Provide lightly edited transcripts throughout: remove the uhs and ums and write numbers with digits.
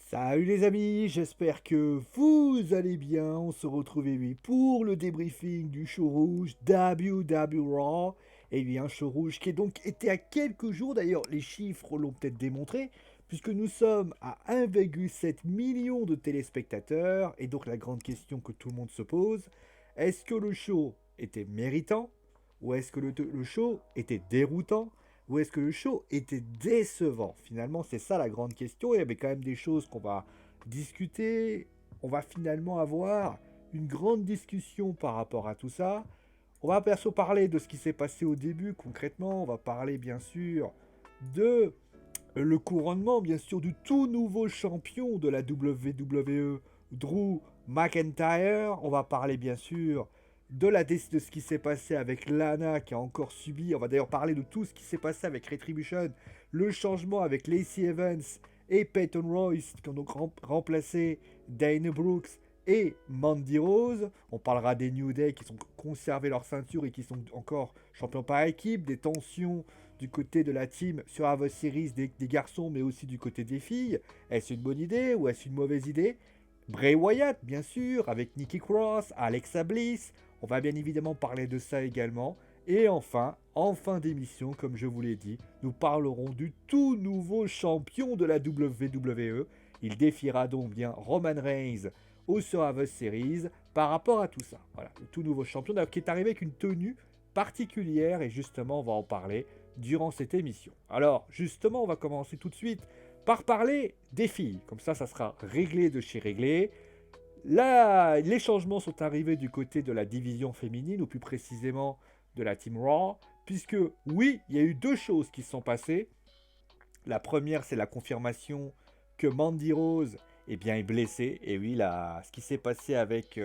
Salut les amis, j'espère que vous allez bien. On se retrouve oui, pour le débriefing du show rouge WW Raw. Et bien un show rouge qui est donc été à quelques jours, d'ailleurs les chiffres l'ont peut-être démontré, puisque nous sommes à 1,7 million de téléspectateurs. Et donc la grande question que tout le monde se pose, est-ce que le show était méritant? Ou est-ce que le show était déroutant? Ou est-ce que le show était décevant? Finalement, c'est ça la grande question. Il y avait quand même des choses qu'on va discuter. On va finalement avoir une grande discussion par rapport à tout ça. On va perso parler de ce qui s'est passé au début concrètement. On va parler bien sûr de le couronnement, bien sûr, du tout nouveau champion de la WWE, Drew McIntyre. On va parler bien sûr de ce qui s'est passé avec Lana qui a encore subi. On va d'ailleurs parler de tout ce qui s'est passé avec Retribution, le changement avec Lacey Evans et Peyton Royce qui ont donc remplacé Dana Brooks et Mandy Rose. On parlera des New Day qui ont conservé leur ceinture et qui sont encore champions par équipe, des tensions du côté de la team sur Survivor Series des garçons, mais aussi du côté des filles. Est-ce une bonne idée ou est-ce une mauvaise idée? Bray Wyatt, bien sûr, avec Nikki Cross, Alexa Bliss. On va bien évidemment parler de ça également. Et enfin, en fin d'émission, comme je vous l'ai dit, nous parlerons du tout nouveau champion de la WWE. Il défiera donc bien Roman Reigns au Survivor Series par rapport à tout ça. Voilà, le tout nouveau champion qui est arrivé avec une tenue particulière et justement on va en parler durant cette émission. Alors justement on va commencer tout de suite par parler des filles. Comme ça sera réglé de chez réglé. Là, les changements sont arrivés du côté de la division féminine, ou plus précisément de la Team Raw, puisque oui, il y a eu deux choses qui se sont passées. La première, c'est la confirmation que Mandy Rose est blessée. Et oui, là, ce qui s'est passé avec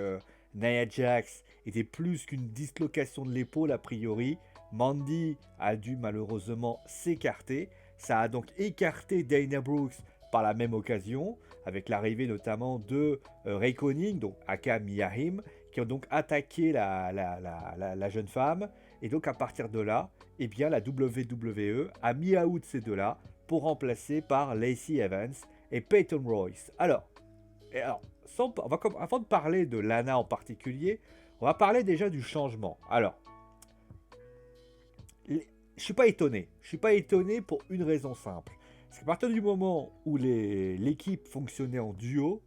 Nia Jax était plus qu'une dislocation de l'épaule a priori. Mandy a dû malheureusement s'écarter. Ça a donc écarté Dana Brooks par la même occasion, avec l'arrivée notamment de Ray Conning, donc aka Miyahim, qui ont donc attaqué la jeune femme. Et donc à partir de là, eh bien, la WWE a mis out ces deux-là pour remplacer par Lacey Evans et Peyton Royce. Alors avant de parler de Lana en particulier, on va parler déjà du changement. Alors, je suis pas étonné. Je suis pas étonné pour une raison simple. C'est qu'à partir du moment où l'équipe fonctionnait en duo,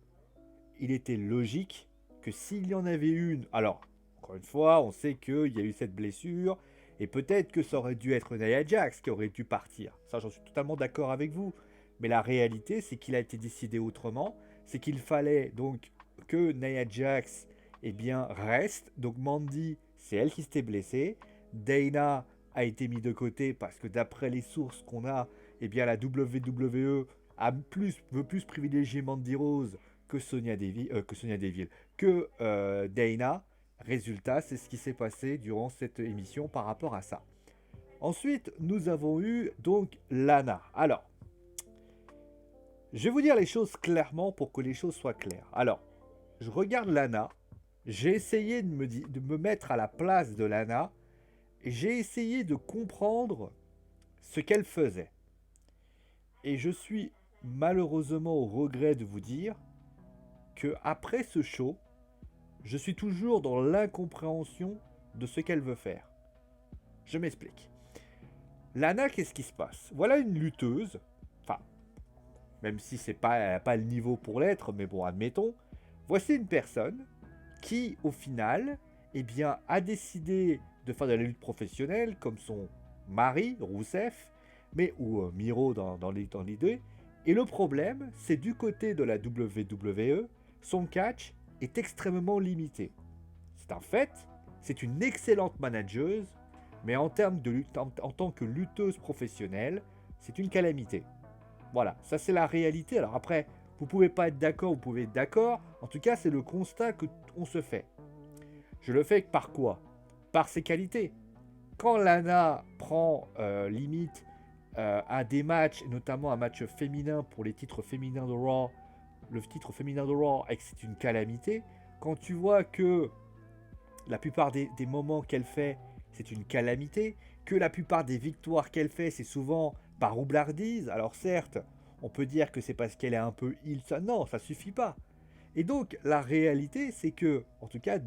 il était logique que s'il y en avait une... Alors, encore une fois, on sait qu'il y a eu cette blessure, et peut-être que ça aurait dû être Nia Jax qui aurait dû partir. Ça, j'en suis totalement d'accord avec vous. Mais la réalité, c'est qu'il a été décidé autrement. C'est qu'il fallait donc que Nia Jax reste. Donc Mandy, c'est elle qui s'était blessée. Dana a été mis de côté parce que d'après les sources qu'on a, la WWE veut plus privilégier Mandy Rose que Sonia Deville, que Dana. Résultat, c'est ce qui s'est passé durant cette émission par rapport à ça. Ensuite, nous avons eu donc Lana. Alors, je vais vous dire les choses clairement pour que les choses soient claires. Alors, je regarde Lana, j'ai essayé de me mettre à la place de Lana, et j'ai essayé de comprendre ce qu'elle faisait. Et je suis malheureusement au regret de vous dire que après ce show, je suis toujours dans l'incompréhension de ce qu'elle veut faire. Je m'explique. Lana, qu'est-ce qui se passe? Voilà une lutteuse, enfin, même si c'est pas le niveau pour l'être, mais bon, admettons. Voici une personne qui, au final, a décidé de faire de la lutte professionnelle, comme son mari, Rousseff, ou Miro dans l'idée. Et le problème, c'est du côté de la WWE, son catch est extrêmement limité. C'est un fait, c'est une excellente manageuse, mais en termes de lutte, en tant que lutteuse professionnelle, c'est une calamité. Voilà, ça c'est la réalité. Alors après, vous pouvez pas être d'accord, vous pouvez être d'accord. En tout cas, c'est le constat que on se fait. Je le fais par quoi? Par ses qualités. Quand Lana prend limite à des matchs, notamment un match féminin pour les titres féminins de Raw, le titre féminin de Raw, et que c'est une calamité, quand tu vois que la plupart des moments qu'elle fait, c'est une calamité, que la plupart des victoires qu'elle fait, c'est souvent par roublardise, alors certes, On peut dire que c'est parce qu'elle est un peu heal, ça, non, ça suffit pas. Et donc, la réalité, c'est que, en tout cas,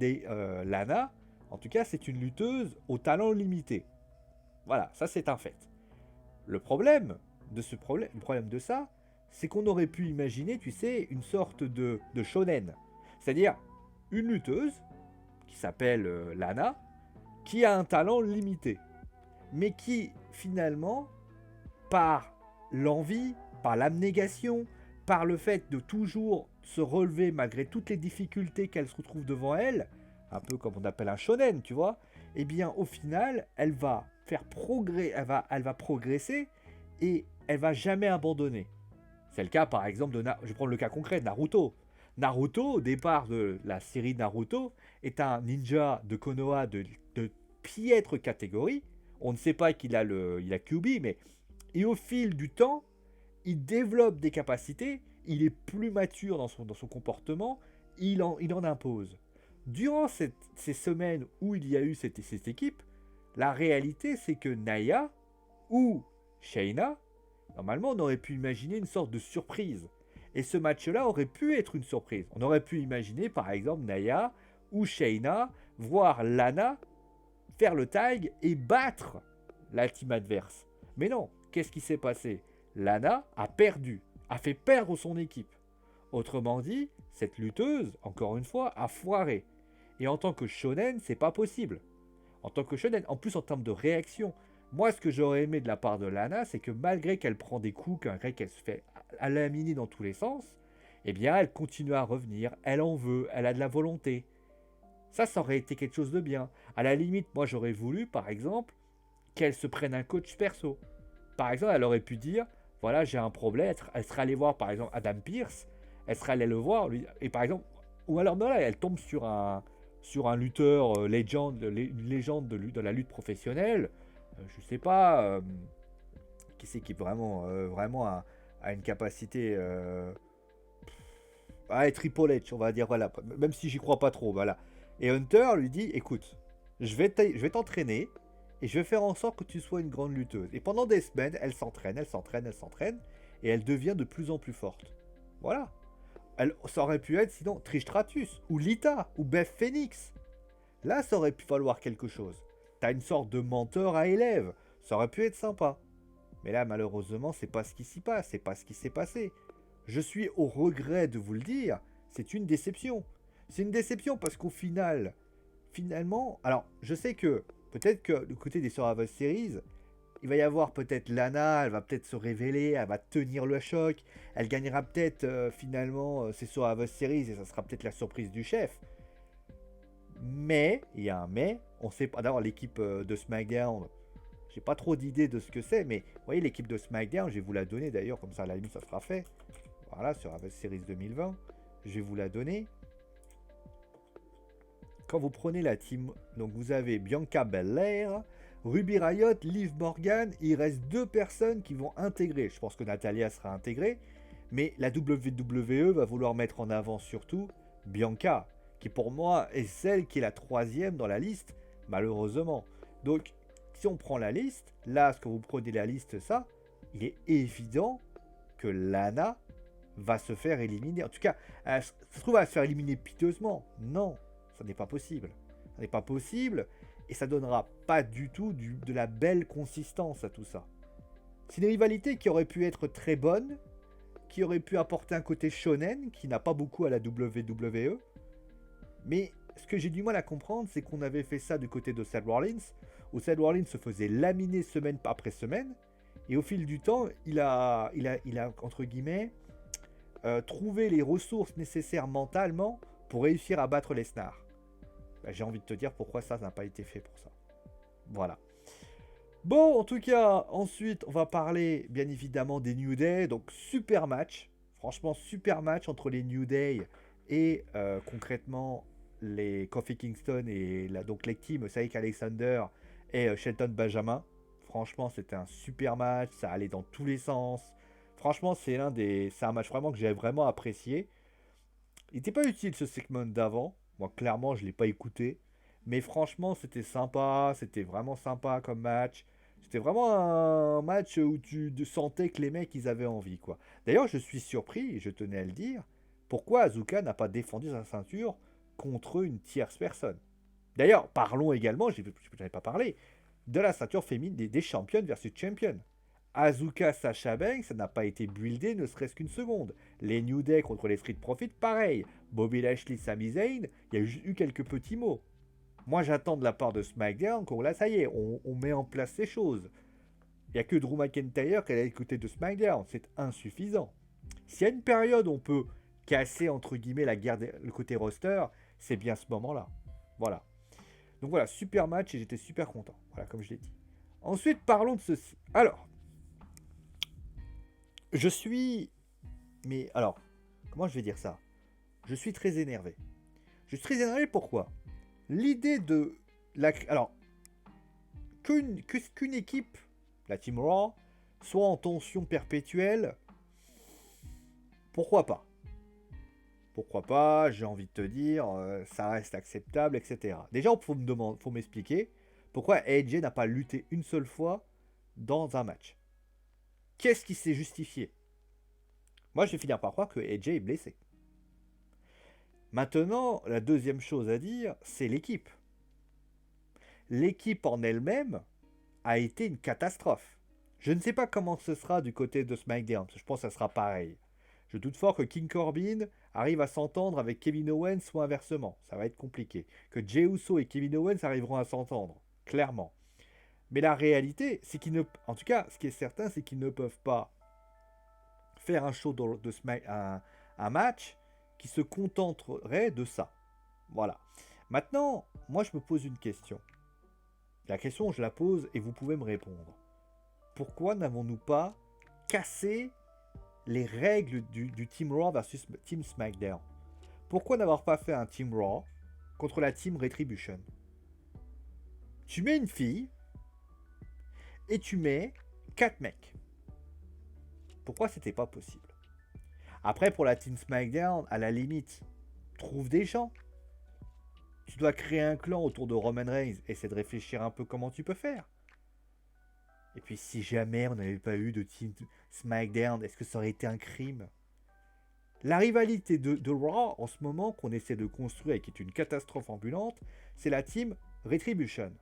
Lana, en tout cas, c'est une lutteuse au talent limité. Voilà, ça c'est un fait. Le problème le problème de ça, c'est qu'on aurait pu imaginer, tu sais, une sorte de shonen. C'est-à-dire une lutteuse qui s'appelle Lana, qui a un talent limité, mais qui finalement, par l'envie, par l'abnégation, par le fait de toujours se relever malgré toutes les difficultés qu'elle se retrouve devant elle, un peu comme on appelle un shonen, tu vois, eh bien au final, elle va faire elle va progresser et elle va jamais abandonner. C'est le cas par exemple je vais prendre le cas concret de Naruto. Naruto, au départ de la série Naruto, est un ninja de Konoha de piètre catégorie. On ne sait pas il a Kyuubi, mais et au fil du temps, il développe des capacités, il est plus mature dans son comportement, il en impose. Durant ces semaines où il y a eu cette équipe, la réalité c'est que Naya ou Shayna, normalement on aurait pu imaginer une sorte de surprise. Et ce match-là aurait pu être une surprise. On aurait pu imaginer par exemple Naya ou Shayna voir Lana faire le tag et battre la team adverse. Mais non, qu'est-ce qui s'est passé? Lana a perdu, a fait perdre son équipe. Autrement dit, cette lutteuse, encore une fois, a foiré. Et en tant que shonen, c'est pas possible. En tant que shonen, en plus en termes de réaction, moi ce que j'aurais aimé de la part de Lana, c'est que malgré qu'elle prend des coups, malgré qu'elle se fait laminer dans tous les sens, eh bien elle continue à revenir, elle en veut, elle a de la volonté. Ça aurait été quelque chose de bien. À la limite, moi j'aurais voulu, par exemple, qu'elle se prenne un coach perso. Par exemple, elle aurait pu dire, voilà, j'ai un problème. Elle serait allée voir, par exemple, Adam Pearce. Elle serait allée le voir. Et par exemple, ou alors, non, là, elle tombe sur un lutteur une légende de la lutte professionnelle. Je sais pas, qui c'est qui vraiment a une capacité à être Triple H, on va dire, voilà. Même si j'y crois pas trop, voilà. Et Hunter lui dit, écoute, je vais t'entraîner et je vais faire en sorte que tu sois une grande lutteuse. Et pendant des semaines, elle s'entraîne, elle s'entraîne, elle s'entraîne, et elle devient de plus en plus forte. Voilà. Ça aurait pu être sinon Trish Stratus, ou Lita, ou Beth Phoenix. Là, ça aurait pu falloir quelque chose. T'as une sorte de mentor à élève. Ça aurait pu être sympa. Mais là, malheureusement, c'est pas ce qui s'y passe, c'est pas ce qui s'est passé. Je suis au regret de vous le dire, c'est une déception. C'est une déception parce qu'au final, finalement, alors je sais que peut-être que du côté des Survivor Series, il va y avoir peut-être Lana, elle va peut-être se révéler, elle va tenir le choc, elle gagnera peut-être finalement ses Survivor Series et ça sera peut-être la surprise du chef. Mais, il y a un mais, on sait pas, d'abord l'équipe de SmackDown, j'ai pas trop d'idées de ce que c'est, mais vous voyez l'équipe de SmackDown, je vais vous la donner d'ailleurs, comme ça à la limite ça sera fait. Voilà, sur Survivor Series 2020, je vais vous la donner. Quand vous prenez la team, donc vous avez Bianca Belair, Ruby Riott, Liv Morgan, il reste deux personnes qui vont intégrer. Je pense que Natalia sera intégrée, mais la WWE va vouloir mettre en avant surtout Bianca, qui pour moi est celle qui est la troisième dans la liste, malheureusement. Donc, si on prend la liste, là, ce que vous prenez la liste, ça, il est évident que Lana va se faire éliminer. En tout cas, ça se trouve à se faire éliminer piteusement. Non, ça n'est pas possible. Ça n'est pas possible et ça donnera pas du tout de la belle consistance à tout ça. C'est une rivalité qui aurait pu être très bonne, qui aurait pu apporter un côté shonen qui n'a pas beaucoup à la WWE. Mais ce que j'ai du mal à comprendre, c'est qu'on avait fait ça du côté de Seth Rollins, où Seth Rollins se faisait laminer semaine après semaine, et au fil du temps, il a entre guillemets, trouvé les ressources nécessaires mentalement pour réussir à battre Lesnar. Bah, j'ai envie de te dire pourquoi ça n'a pas été fait pour ça. Voilà. Bon, en tout cas, ensuite, on va parler bien évidemment des New Day. Donc, super match. Franchement, super match entre les New Day et concrètement les Kofi Kingston et donc les teams Cedric Alexander et Shelton Benjamin. Franchement, c'était un super match. Ça allait dans tous les sens. Franchement, c'est un match vraiment que j'ai vraiment apprécié. Il n'était pas utile ce segment d'avant. Moi, clairement, je ne l'ai pas écouté. Mais franchement, c'était sympa. C'était vraiment sympa comme match. C'était vraiment un match où tu sentais que les mecs, ils avaient envie, quoi. D'ailleurs, je suis surpris, et je tenais à le dire, pourquoi Azuka n'a pas défendu sa ceinture contre une tierce personne. D'ailleurs, parlons également, je n'en ai pas parlé, de la ceinture féminine des championnes versus championnes. Asuka Sasha Banks, ça n'a pas été buildé ne serait-ce qu'une seconde. Les New Day contre les Street Profits, pareil. Bobby Lashley, Sami Zayn, il y a eu quelques petits mots. Moi, j'attends de la part de SmackDown qu'on là, ça y est, on met en place ces choses. Il n'y a que Drew McIntyre qui est à l'écouter de SmackDown. C'est insuffisant. S'il y a une période où on peut casser, entre guillemets, le côté roster, c'est bien ce moment-là. Voilà. Donc voilà, super match et j'étais super content. Voilà, comme je l'ai dit. Ensuite, parlons de ceci. Alors, je suis... Mais alors, comment je vais dire ça? Je suis très énervé. Je suis très énervé pourquoi? L'idée de... Alors, qu'une équipe, la Team Raw, soit en tension perpétuelle, pourquoi pas? Pourquoi pas, j'ai envie de te dire, ça reste acceptable, etc. Déjà, faut m'expliquer pourquoi AJ n'a pas lutté une seule fois dans un match. Qu'est-ce qui s'est justifié? Moi, je vais finir par croire que AJ est blessé. Maintenant, la deuxième chose à dire, c'est l'équipe. L'équipe en elle-même a été une catastrophe. Je ne sais pas comment ce sera du côté de SmackDown, parce que je pense que ça sera pareil. Je doute fort que King Corbin arrive à s'entendre avec Kevin Owens ou inversement. Ça va être compliqué. Que Jey Uso et Kevin Owens arriveront à s'entendre, clairement. Mais la réalité, c'est qu'ils ne... En tout cas, ce qui est certain, c'est qu'ils ne peuvent pas faire un show de un match qui se contenterait de ça. Voilà. Maintenant, moi je me pose une question. La question, je la pose et vous pouvez me répondre. Pourquoi n'avons-nous pas cassé les règles du Team Raw versus Team SmackDown? Pourquoi n'avoir pas fait un Team Raw contre la Team Retribution? Tu mets une fille et tu mets 4 mecs. Pourquoi c'était pas possible? Après, pour la Team SmackDown, à la limite, trouve des gens. Tu dois créer un clan autour de Roman Reigns. Essaie de réfléchir un peu comment tu peux faire. Et puis, si jamais on n'avait pas eu de Team SmackDown, est-ce que ça aurait été un crime? La rivalité de Raw, en ce moment, qu'on essaie de construire et qui est une catastrophe ambulante, c'est la Team Retribution.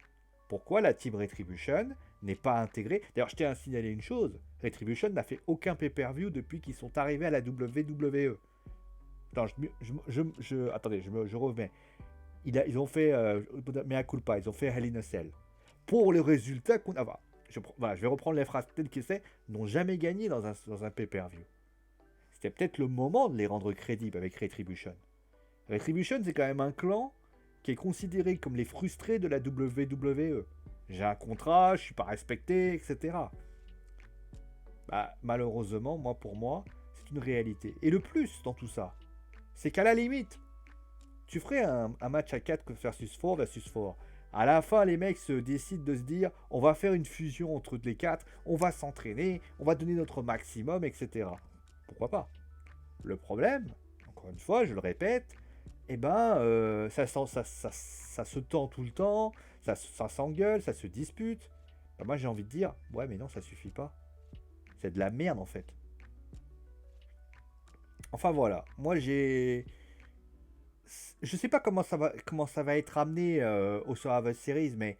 Pourquoi la Team Retribution n'est pas intégrée? D'ailleurs, je tiens à signaler une chose. Retribution n'a fait aucun pay-per-view depuis qu'ils sont arrivés à la WWE. Attends, attendez, je remets. Ils ont fait... mea culpa, ils ont fait Hell in a Cell. Pour le résultat qu'on... Ah, voilà, je vais reprendre les phrases telles que c'est. N'ont jamais gagné dans un pay-per-view. C'était peut-être le moment de les rendre crédibles avec Retribution. Retribution, c'est quand même un clan qui est considéré comme les frustrés de la WWE. J'ai un contrat, je suis pas respecté, etc. Bah, malheureusement, pour moi, c'est une réalité. Et le plus dans tout ça, c'est qu'à la limite, tu ferais un match à 4 versus 4. À la fin, les mecs se décident de se dire, on va faire une fusion entre les 4, on va s'entraîner, on va donner notre maximum, etc. Pourquoi pas? Le problème, encore une fois, je le répète, ça se tend tout le temps, ça s'engueule, ça se dispute. Bah, moi, j'ai envie de dire, ouais, mais non, ça suffit pas. C'est de la merde, en fait. Enfin, voilà. Moi, je sais pas comment ça va être amené au Survivor Series, mais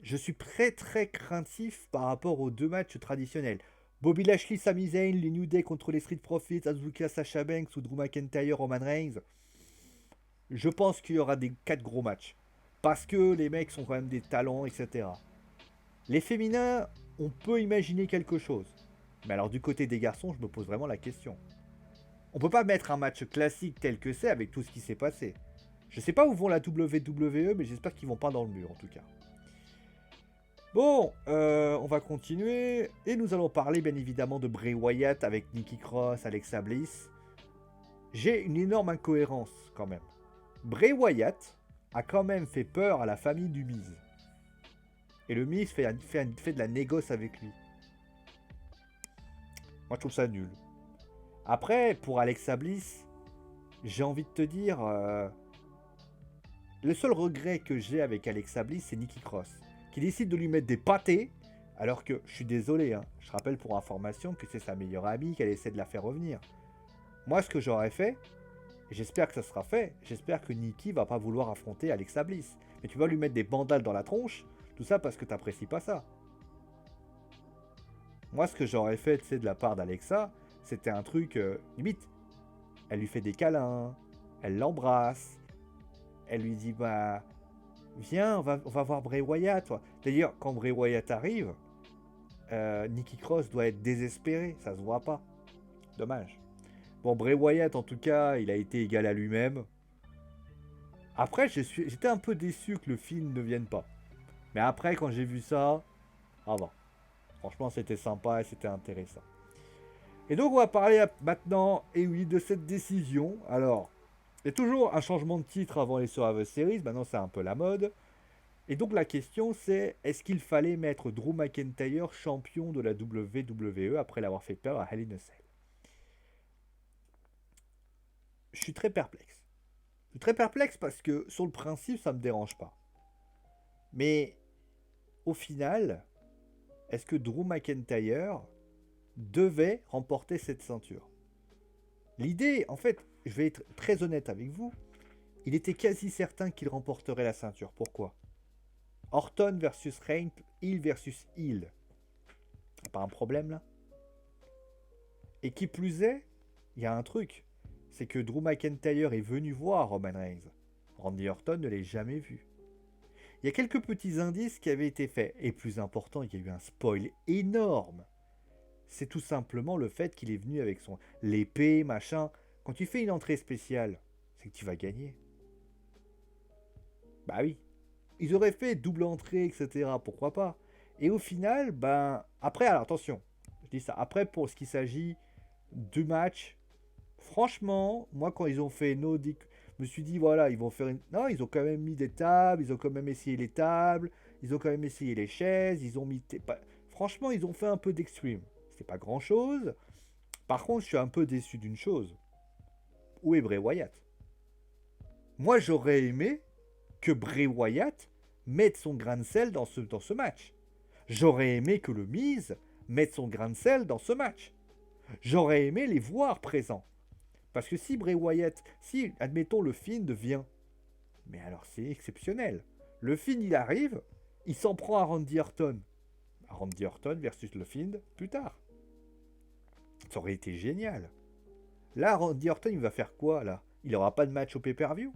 je suis très très craintif par rapport aux deux matchs traditionnels. Bobby Lashley, Sami Zayn, les New Day contre les Street Profits, Asuka, Sasha Banks ou Drew McIntyre, Roman Reigns. Je pense qu'il y aura des 4 gros matchs. Parce que les mecs sont quand même des talents, etc. Les féminins, on peut imaginer quelque chose. Mais alors du côté des garçons, je me pose vraiment la question. On peut pas mettre un match classique tel que c'est avec tout ce qui s'est passé. Je sais pas où vont la WWE, mais j'espère qu'ils vont pas dans le mur en tout cas. Bon, on va continuer. Et nous allons parler bien évidemment de Bray Wyatt avec Nikki Cross, Alexa Bliss. J'ai une énorme incohérence quand même. Bray Wyatt a quand même fait peur à la famille du Miz. Et le Miz fait de la négoce avec lui. Moi je trouve ça nul. Après, pour Alexa Bliss, j'ai envie de te dire... le seul regret que j'ai avec Alexa Bliss, c'est Nikki Cross. Qui décide de lui mettre des pâtés Alors que, je suis désolé, hein, je rappelle pour information que c'est sa meilleure amie, qu'elle essaie de la faire revenir. Moi, ce que j'aurais fait, et j'espère que ça sera fait, j'espère que Nikki va pas vouloir affronter Alexa Bliss. Mais tu vas lui mettre des bandales dans la tronche, tout ça parce que t'apprécies pas ça. Moi, ce que j'aurais fait, tu sais, de la part d'Alexa, c'était un truc, limite, elle lui fait des câlins, elle l'embrasse, elle lui dit, bah, viens, on va voir Bray Wyatt, toi. D'ailleurs, quand Bray Wyatt arrive, Nikki Cross doit être désespéré, ça se voit pas. Dommage. Bon, Bray Wyatt, en tout cas, il a été égal à lui-même. Après, j'étais un peu déçu que le film ne vienne pas. Mais après, quand j'ai vu ça, ah bon. Franchement, c'était sympa et c'était intéressant. Et donc, on va parler maintenant, et oui, de cette décision. Alors, il y a toujours un changement de titre avant les Survivor Series. Maintenant, c'est un peu la mode. Et donc, la question, c'est est-ce qu'il fallait mettre Drew McIntyre champion de la WWE après l'avoir fait perdre à Hell in a Cell? Je suis très perplexe. Je suis très perplexe parce que, sur le principe, ça me dérange pas. Mais, au final, est-ce que Drew McIntyre devait remporter cette ceinture? L'idée, en fait, je vais être très honnête avec vous, il était quasi certain qu'il remporterait la ceinture. Pourquoi? Orton versus Reigns, heel versus heel. Pas un problème là? Et qui plus est, il y a un truc, c'est que Drew McIntyre est venu voir Roman Reigns. Randy Orton ne l'a jamais vu. Il y a quelques petits indices qui avaient été faits. Et plus important, il y a eu un spoil énorme. C'est tout simplement le fait qu'il est venu avec son l'épée, machin. Quand tu fais une entrée spéciale, c'est que tu vas gagner. Bah oui. Ils auraient fait double entrée, etc. Pourquoi pas? Et au final, ben... Après, alors attention. Je dis ça. Après, pour ce qui s'agit du match, franchement, moi, quand ils ont fait no dick, je me suis dit, voilà, ils vont faire une... Non, ils ont quand même mis des tables, ils ont quand même essayé les tables, ils ont quand même essayé les chaises, ils ont mis... Franchement, ils ont fait un peu d'extreme. C'était pas grand-chose. Par contre, je suis un peu déçu d'une chose. Où est Bray Wyatt? Moi, j'aurais aimé que Bray Wyatt mette son grain de sel dans ce match. J'aurais aimé que le Miz mette son grain de sel dans ce match. J'aurais aimé les voir présents. Parce que si Bray Wyatt, si, admettons, le Fiend vient, mais alors c'est exceptionnel. Le Fiend, il arrive, il s'en prend à Randy Orton. Randy Orton versus le Fiend plus tard. Ça aurait été génial. Là, Randy Orton, il va faire quoi, là? Il n'aura pas de match au pay-per-view?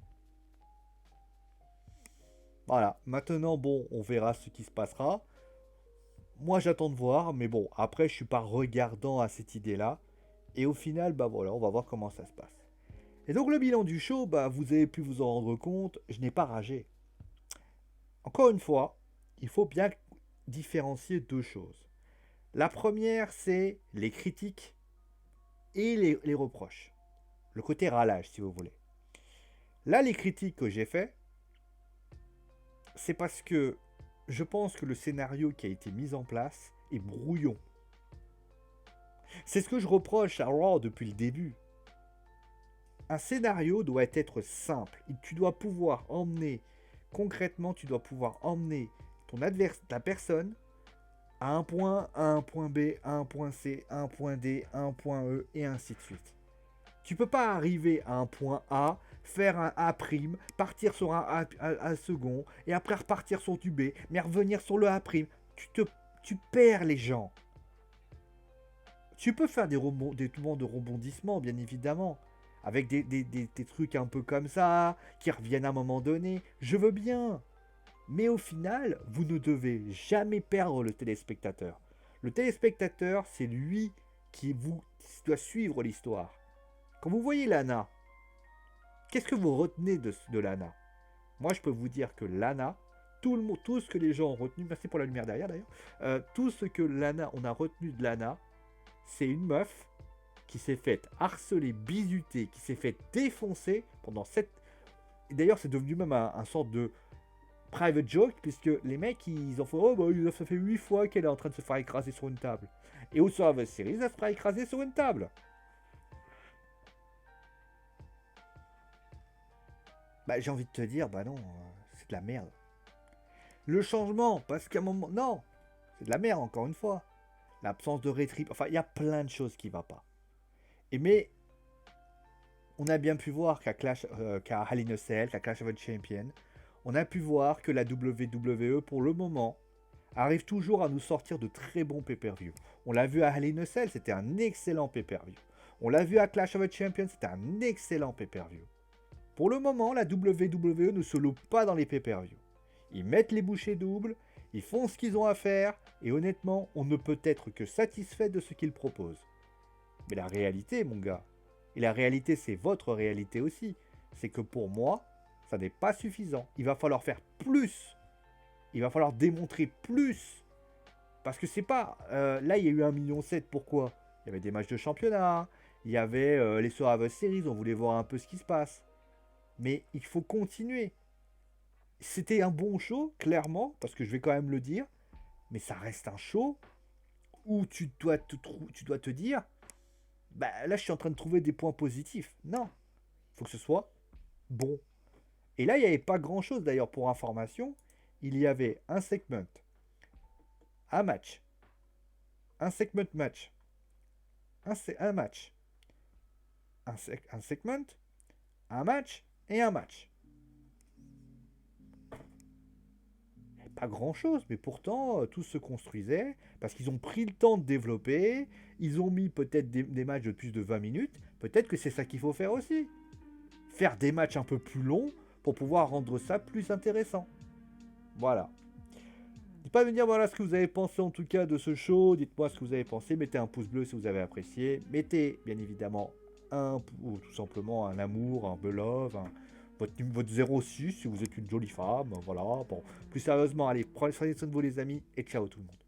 Voilà. Maintenant, bon, on verra ce qui se passera. Moi, j'attends de voir, mais bon, après, je suis pas regardant à cette idée-là. Et au final, bah voilà, on va voir comment ça se passe. Et donc, le bilan du show, bah, vous avez pu vous en rendre compte, je n'ai pas ragé. Encore une fois, il faut bien différencier deux choses. La première, c'est les critiques et les reproches. Le côté râlage, si vous voulez. Là, les critiques que j'ai fait, c'est parce que je pense que le scénario qui a été mis en place est brouillon. C'est ce que je reproche à Raw depuis le début. Un scénario doit être simple. Tu dois pouvoir emmener, concrètement, tu dois pouvoir emmener ta personne à un point A, à un point B, à un point C, à un point D, à un point E, et ainsi de suite. Tu peux pas arriver à un point A, faire un A', partir sur un A second, et après repartir sur du B, mais revenir sur le A'. Tu perds les gens. Tu peux faire des mouvements de rebondissement, bien évidemment, avec des trucs un peu comme ça, qui reviennent à un moment donné. Je veux bien. Mais au final, vous ne devez jamais perdre le téléspectateur. Le téléspectateur, c'est lui qui doit suivre l'histoire. Quand vous voyez Lana, qu'est-ce que vous retenez de Lana? Moi, je peux vous dire que Lana, tout ce que les gens ont retenu, merci pour la lumière derrière d'ailleurs, tout ce que Lana, on a retenu de Lana, c'est une meuf qui s'est faite harceler, bisuter, qui s'est fait défoncer pendant 7... D'ailleurs, c'est devenu même un sorte de private joke, puisque les mecs, ils ont fait, oh, bah, ça fait 8 fois qu'elle est en train de se faire écraser sur une table. Et au Survivor Series, elle se fera écraser sur une table. Bah, j'ai envie de te dire, bah non, c'est de la merde. Le changement, parce qu'à un moment... Non, C'est de la merde, encore une fois. L'absence de rétrip. Enfin, il y a plein de choses qui ne vont pas. Et mais, on a bien pu voir qu'à Hell in a Cell, qu'à Clash of the Champions, on a pu voir que la WWE, pour le moment, arrive toujours à nous sortir de très bons pay-per-view. On l'a vu à Hell in a Cell, c'était un excellent pay-per-view. On l'a vu à Clash of the Champions, c'était un excellent pay-per-view. Pour le moment, la WWE ne se loupe pas dans les pay-per-view. Ils mettent les bouchées doubles, ils font ce qu'ils ont à faire, et honnêtement, on ne peut être que satisfait de ce qu'ils proposent. Mais la réalité, mon gars, et la réalité c'est votre réalité aussi, c'est que pour moi, ça n'est pas suffisant. Il va falloir faire plus. Il va falloir démontrer plus. Parce que c'est pas... là, il y a eu 1,7 million. Pourquoi? Il y avait des matchs de championnat. Il y avait les Survivor Series. On voulait voir un peu ce qui se passe. Mais il faut continuer. C'était un bon show, clairement. Parce que je vais quand même le dire. Mais ça reste un show où tu dois te dire... Bah, là, je suis en train de trouver des points positifs. Non. Il faut que ce soit bon. Et là, il n'y avait pas grand-chose d'ailleurs pour information. Il y avait un segment, un match, un segment match, un match, un segment, un match et un match. Pas grand-chose, mais pourtant, tout se construisait parce qu'ils ont pris le temps de développer. Ils ont mis peut-être des matchs de plus de 20 minutes. Peut-être que c'est ça qu'il faut faire aussi. Faire des matchs un peu plus longs pour pouvoir rendre ça plus intéressant. Voilà. N'hésitez pas à me dire voilà ce que vous avez pensé en tout cas de ce show. Dites-moi ce que vous avez pensé. Mettez un pouce bleu si vous avez apprécié. Mettez bien évidemment ou tout simplement un amour, un love, votre 06 si vous êtes une jolie femme. Voilà. Bon, plus sérieusement, allez, prenez soin de vous les amis et ciao tout le monde.